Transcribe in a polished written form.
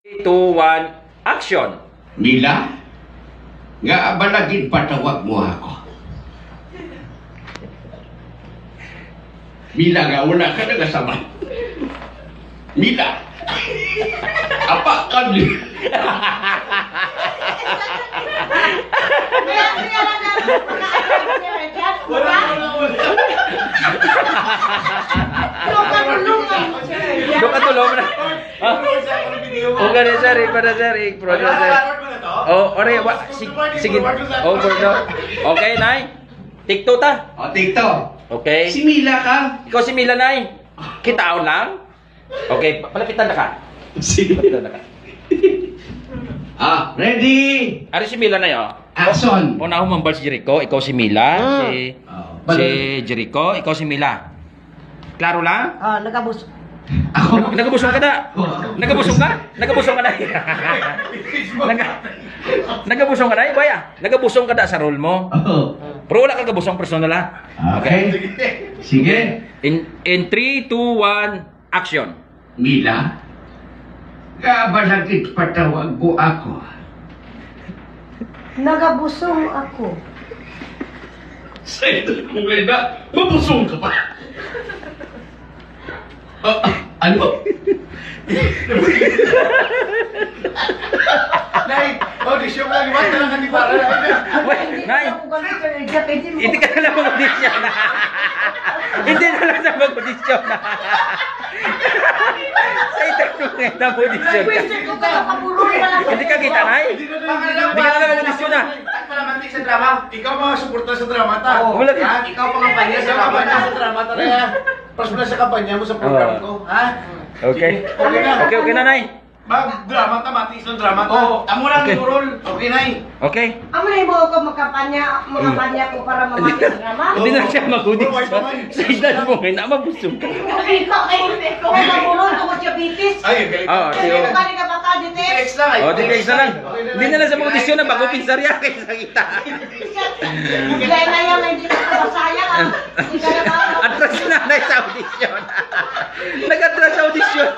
2, 1, action! Mila, nga ba laging patawag mo ako? Mila nga, wala ka nagasama. Mila, apa ka niyo? Doon ka tulong na. O ganun sir, para sir, producer. O, ore, sige. O, Gordo. Okay, Nay? Tikto ta? O, tikto. Okay. Si Mila ka? Ikaw si Mila, Nay? Kitaon lang? Okay, palapitan na ka. Sige. Palapitan na ka. Ready? Ari si Mila, Nay, o. Action. Una ako mambal si Jericho, ikaw si Mila. Si Jericho, ikaw si Mila. Klaro lang? Nagabus. Nagabusong ka na? Nagabusong ka? Nagabusong ka na? Nagabusong ka na? Baya, nagabusong ka na sa role mo? Pero wala ka gabusong personal ha? Okay. Sige. In 3, 2, 1, action. Mila, nga ba laging patawag mo ako? Nagabusong ako. Sa ito kong na, mabusong ka pa. Ano? Nay, audition lang. Iwan ka lang hindi para na. Nay, hindi ka na lang mag-audition na. Hindi na lang sa mag-audition na. Sa ito kung na mag-audition ka. Hindi ka kita, Nay? Hindi ka na lang mag-audition na. Palamantik sa drama. Ikaw mga suporta sa drama ta. Wala din. Ikaw pangapanya sa drama ta na. Pas mo na sa kampanya mo sa program ko. Ha? Okay. Okay na. Okay na, Nay. Mag-drama ta, matis ng drama ta. Amo lang Okay. yung role. Okay, Nay. Okay. Amo na mo ako magkampanya ko para mamati sa drama. Hindi na siya mag-audition. Sa edad mo ngayon, mabusog ka. Ikaw ay mabulol ako diabetes. Ay, galing. Tiyo. Kani ka baka dito. Text lang. Oh, tigay na lang. Hindi na lang sa mag-audition na bago pinsarya kayo sa kita. Gaya na yan, hindi ka kabasaya ka. Hindi ka na ba? Atras na sa audition. Nag-atras sa audition.